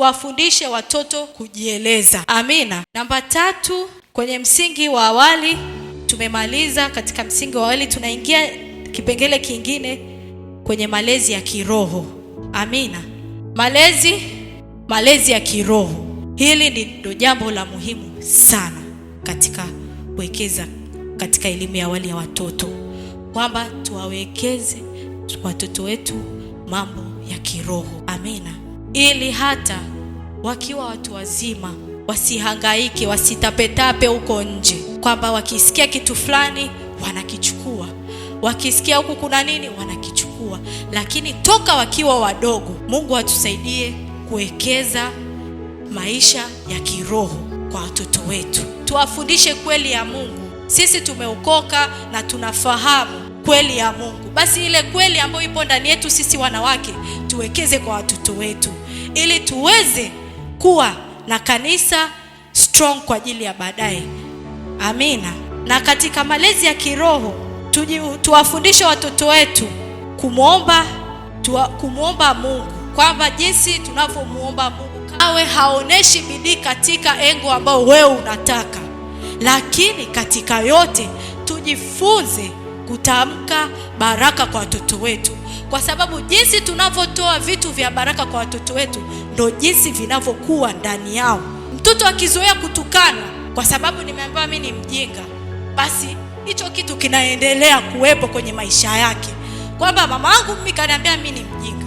tuwafundishe watoto kujieleza. Amina. Namba 3, kwenye msingi wa awali tumemaliza. Katika msingi wa awali tunaingia kipengele kingine kwenye malezi ya kiroho. Amina. Malezi ya kiroho. Hili ndio jambo la muhimu sana katika kuwekeza katika elimu ya awali ya watoto, kwamba tuwawekeze watoto wetu mambo ya kiroho. Amina. Ili hata wakiwa watu wazima wasihangaike, wasitapetape huko nje, kwamba wakisikia kitu fulani wanakichukua, wakisikia huku kuna nini wanakichukua. Lakini toka wakiwa wadogo, Mungu atusaidie kuwekeza maisha ya kiroho kwa watoto wetu. Tuwafundishe kweli ya Mungu. Sisi tumeokoka na tunafahamu kweli ya Mungu. Basi ile kweli ambayo ipo ndani yetu sisi wanawake tuwekeze kwa watoto wetu, ili tuweze kuwa na kanisa strong kwa ajili ya baadaye. Amina. Na katika malezi ya kiroho tuwafundishe watoto wetu kumwomba Mungu, kwamba jinsi tunavyomuomba Mungu awe haoneshi bidii katika engo ambao wewe unataka, lakini katika yote tujifunze kutamka baraka kwa watoto wetu, kwa sababu jinsi tunavyotoa vitu vya baraka kwa watoto wetu ndio jinsi vinavyokuwa ndani yao. Mtoto akizoea kutukana kwa sababu nimeambiwa mimi ni mjinga, basi hicho kitu kinaendelea kuwepo kwenye maisha yake, kwamba mama yangu mimi kaniambia mimi ni mjinga.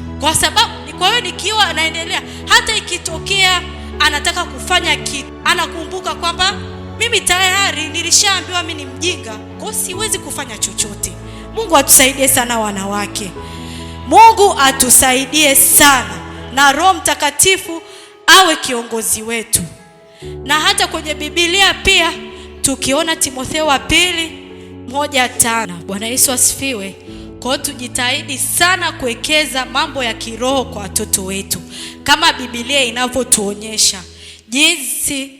Kwa hiyo nikiwa anaendelea, hata ikitokea anataka kufanya kitu, anakumbuka kwamba mimi tayari nilishaambiwa mimi ni mjinga, kwa siwezi kufanya chochote. Mungu atusaidie sana wanawake. Mungu atusaidie sana, na Roho Mtakatifu awe kiongozi wetu. Na hata kwenye Biblia pia tukiona Timotheo wa pili 1:5. Bwana Yesu asifiwe. Kwa hiyo tujitahidi sana kuwekeza mambo ya kiroho kwa watoto wetu, kama Biblia inavyotuonyesha jinsi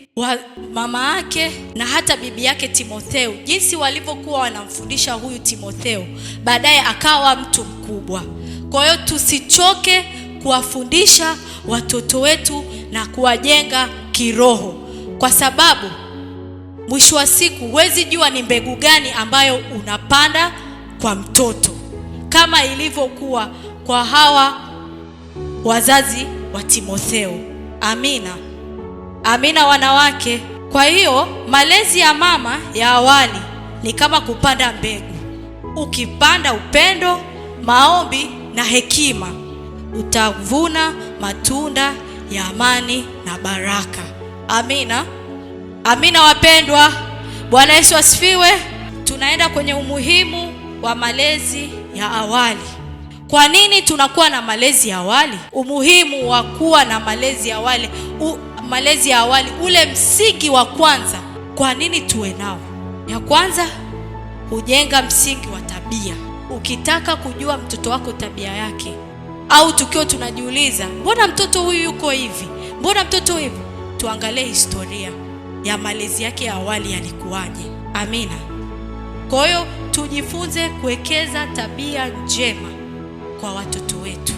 mama yake na hata bibi yake Timotheo, jinsi walivyokuwa wanamfundisha huyu Timotheo, baadaye akawa mtu mkubwa. Kwa hiyo tusichoke kuwafundisha watoto wetu na kuwajenga kiroho, kwa sababu mwisho wa siku huwezi jua ni mbegu gani ambayo unapanda kwa mtoto, kama ilivyokuwa kwa hawa wazazi wa Timotheo. Amina. Amina wanawake. Kwa hiyo malezi ya mama ya awali ni kama kupanda mbegu. Ukipanda upendo, maombi na hekima, utavuna matunda ya amani na baraka. Amina. Amina wapendwa. Bwana Yesu asifiwe. Tunaenda kwenye umuhimu wa malezi ya awali. Kwa nini tunakuwa na malezi ya awali? Umuhimu wa kuwa na malezi ya awali, malezi ya awali, ule msingi wa kwanza, kwa nini tuwe nao? Ya kwanza, hujenga msingi wa tabia. Ukitaka kujua mtoto wako tabia yake, au tukio tunajiuliza mbona mtoto huyu yuko hivi, mbona mtoto hivi, tuangalie historia ya malezi yake ya awali yalikuwaje. Amina. Kwa hiyo tujifunze kuwekeza tabia njema kwa watoto wetu.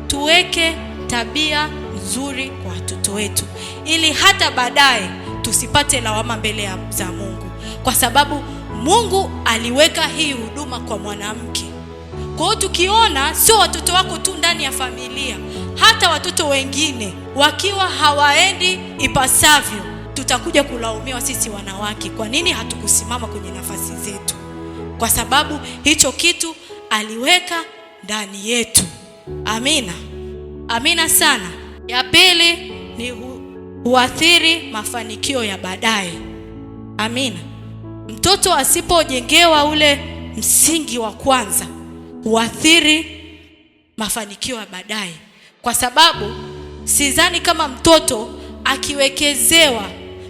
Tuweke tabia nzuri kwa watoto wetu, ili hata baadaye tusipate lawama mbele za Mungu, kwa sababu Mungu aliweka hii huduma kwa mwanamke. Kwa hiyo tukiona sio watoto wako tu ndani ya familia, hata watoto wengine wakiwa hawaendi ipasavyo, tutakuja kulaumiwa sisi wanawake, kwa nini hatukusimama kwenye nafasi zetu, kwa sababu hicho kitu aliweka ndani yetu. Amina. Amina sana. Ya pili ni huathiri mafanikio ya baadaye. Amina. Mtoto asipojengewa ule msingi wa kwanza, huathiri mafanikio ya baadaye, kwa sababu sidhani kama mtoto akiwekezewa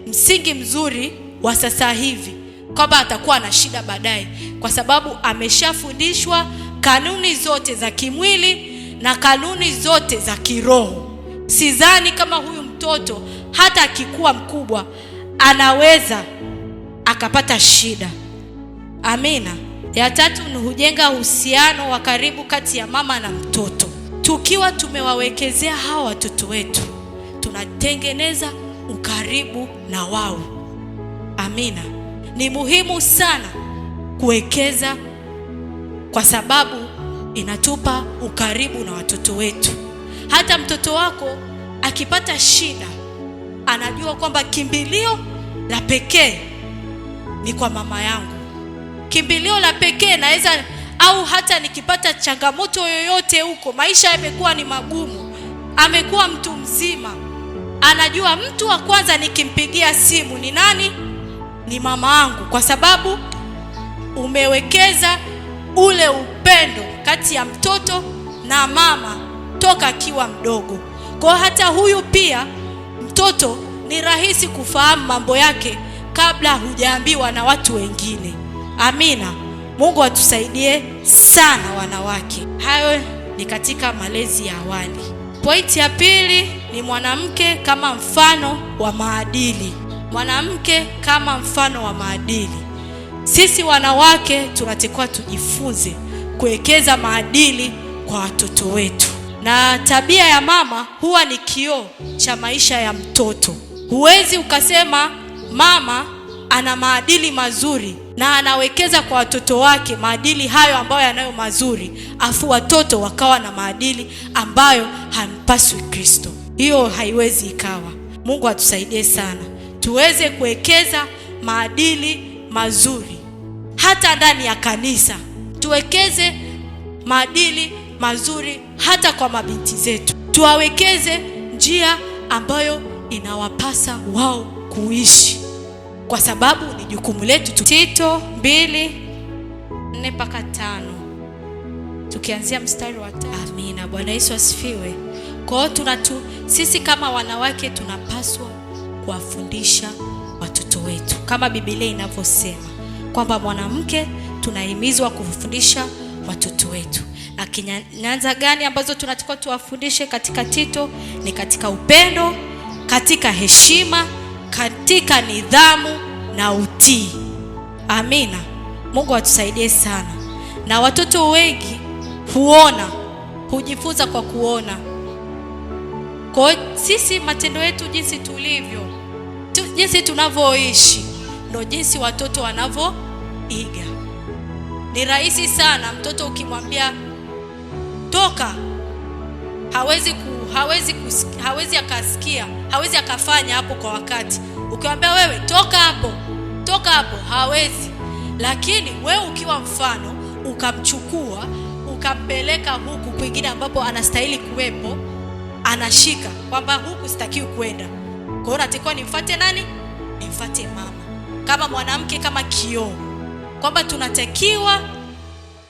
msingi mzuri wa sasa hivi kwamba atakuwa na shida baadaye, kwa sababu ameshafundishwa kanuni zote za kimwili na kanuni zote za kiroho. Sidhani kama huyu mtoto hata akikuwa mkubwa anaweza akapata shida. Amina. Ya tatu ni hujenga uhusiano wa karibu kati ya mama na mtoto. Tukiwa tumewawekezea hawa watoto wetu tunatengeneza ukaribu na wao. Amina. Ni muhimu sana kuwekeza, kwa sababu inatupa ukaribu na watoto wetu. Hata mtoto wako akipata shida, anajua kwamba kimbilio la pekee ni kwa mama yangu. Kimbilio la pekee naweza, au hata nikipata changamoto yoyote huko, maisha yamekuwa ni magumu, amekuwa mtu mzima, anajua mtu wa kwanza nikimpigia simu ni nani? Ni mama yangu, kwa sababu umewekeza ule upendo kati ya mtoto na mama toka akiwa mdogo. Kwa hata huyu pia mtoto ni rahisi kufahamu mambo yake kabla hujaambiwa na watu wengine. Amina. Mungu atusaidie sana wanawake. Hayo ni katika malezi ya awali. Pointi ya pili ni mwanamke kama mfano wa maadili. Mwanamke kama mfano wa maadili. Sisi wanawake tunatakiwa tujifunze kuwekeza maadili kwa watoto wetu. Na tabia ya mama huwa ni kioo cha maisha ya mtoto. Huwezi ukasema mama ana maadili mazuri na anawekeza kwa watoto wake maadili hayo ambayo yanayo mazuri, afu watoto wakawa na maadili ambayo hampaswi Kristo. Hiyo haiwezi ikawa. Mungu atusaidie sana tuweze kuwekeza maadili mazuri hata ndani ya kanisa. Tuwekeze maadili mazuri hata kwa mabinti zetu. Tuwawekeze njia ambayo inawapasa wao kuishi, kwa sababu ni jukumu letu. Tito 2:4-5, tukianzia mstari wa 5. Amina. Bwana Yesu asifiwe. Kwa hiyo sisi kama wanawake tunapaswa kuwafundisha watoto wetu kama Biblia inavyosema kwamba mwanamke tunahimizwa kufundisha watoto wetu. Na nyanza gani ambazo tunatakiwa tuwafundishe katika Tito? Ni katika upendo, katika heshima, katika nidhamu na utii. Amina. Mungu atusaidie sana. Na watoto wengi hujifunza kwa kuona. Kwa sisi matendo yetu, jinsi tulivyo, jinsi tunavyoishi, ndio jinsi watoto wanavyoiga. Ni rahisi sana mtoto ukimwambia toka, hawezi akasikia, hawezi akafanya hapo kwa wakati. Ukimwambia wewe toka hapo, hawezi. Lakini wewe ukiwa mfano, ukamchukua ukampeleka huku kwingine ambapo anastahili kuwepo, anashika kwamba huku sitakiwi kwenda. Kwa hiyo natakiwa nimfuate nani? Nimfuate mama. Kama mwanamke, kama kioo, kwamba tunatakiwa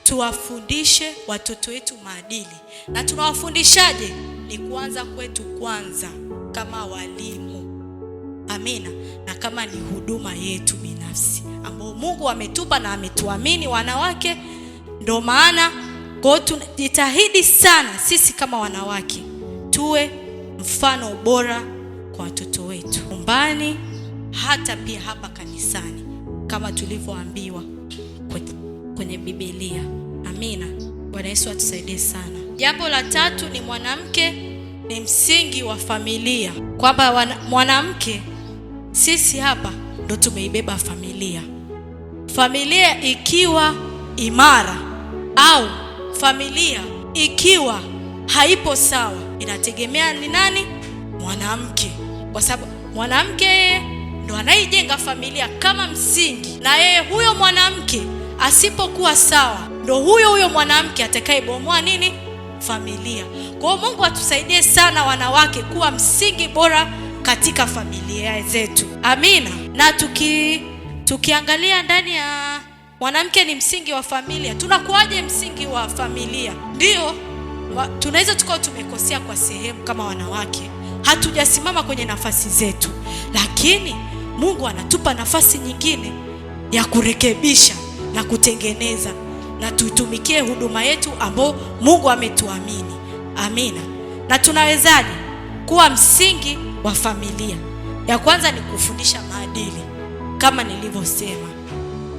tuwafundishe watoto wetu maadili. Na tunawafundishaje? Ni kuanza kwetu kwanza kama walimu. Amina. Na kama ni huduma yetu binafsi ambao Mungu ametupa na ametuamini wanawake, ndio maana kwa tunajitahidi sana sisi kama wanawake tuwe mfano bora kwa watoto wetu nyumbani, hata pia hapa kanisani kama tulivyoambiwa kwenye Biblia. Amina. Bwana Yesu atusaidie sana. Jambo la tatu ni mwanamke ni msingi wa familia, kwamba mwanamke, sisi hapa ndo tumeibeba familia. Familia ikiwa imara au familia ikiwa haipo sawa, inategemea ni nani? Mwanamke. Kwa sababu mwanamke ndo anayejenga familia kama msingi, na yeye huyo mwanamke asipokuwa sawa, ndo huyo mwanamke atakayebomoa nini? Familia. Kwa hiyo Mungu atusaidie sana wanawake kuwa msingi bora katika familia zetu. Amina. Na tukiangalia ndani ya mwanamke ni msingi wa familia, tunakuaje msingi wa familia? Ndio tunaweza tukao tumekosea kwa sehemu kama wanawake, hatujasimama kwenye nafasi zetu, lakini Mungu anatupa nafasi nyingine ya kurekebisha na kutengeneza, na tuitumikie huduma yetu ambao Mungu ametuamini. Amina. Na tunawezaje kuwa msingi wa familia? Ya kwanza ni kufundisha maadili. Kama nilivyosema,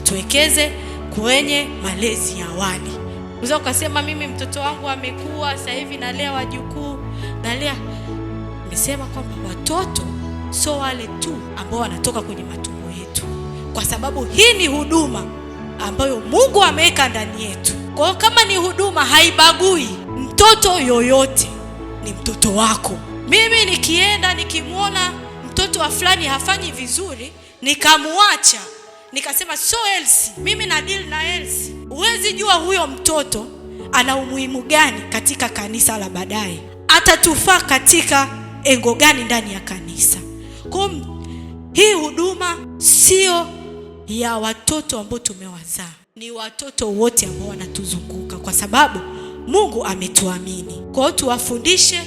tuwekeze kwenye malezi ya awali. Unaweza ukasema mimi mtoto wangu amekuwa sasa hivi nalea wajukuu, nalea. Nimesema kwamba watoto sio wale tu ambao wanatoka kwenye matumbo yetu, kwa sababu hii ni huduma ambayo Mungu ameweka ndani yetu. Kwa hiyo kama ni huduma, haibagui mtoto yoyote, ni mtoto wako. Mimi nikienda nikimwona mtoto wa fulani hafanyi vizuri, nikamuacha, nikasema so Elsie, mimi na deal na Elsie, huwezi jua huyo mtoto ana umuhimu gani katika kanisa la baadaye, atatufaa katika engo gani ndani ya kanisa. Kwa hii huduma sio ya watoto ambao tumewazaa, ni watoto wote ambao wanatuzunguka, kwa sababu Mungu ametuamini. Kwa hiyo tuwafundishe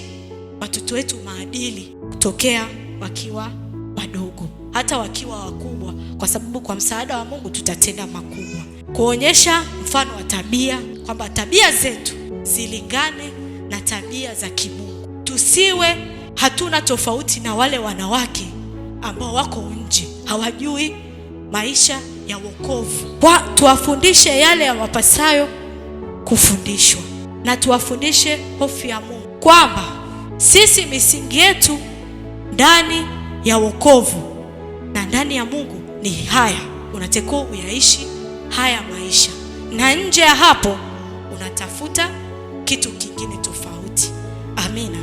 watoto wetu maadili kutokea wakiwa wadogo, hata wakiwa wakubwa, kwa sababu kwa msaada wa Mungu tutatenda makubwa. Kuonyesha mfano wa tabia, kwamba tabia zetu zilingane na tabia za kimungu. Tusiwe hatuna tofauti na wale wanawake ambao wako nje, hawajui maisha ya wokovu. Tuwafundishe yale ya mapasayo kufundishwa, na tuwafundishe hofu ya Mungu, kwamba sisi misingi yetu ndani ya wokovu na ndani ya Mungu ni haya, unatakiwa uyaishi haya maisha, na nje ya hapo unatafuta kitu kingine tofauti. Amina.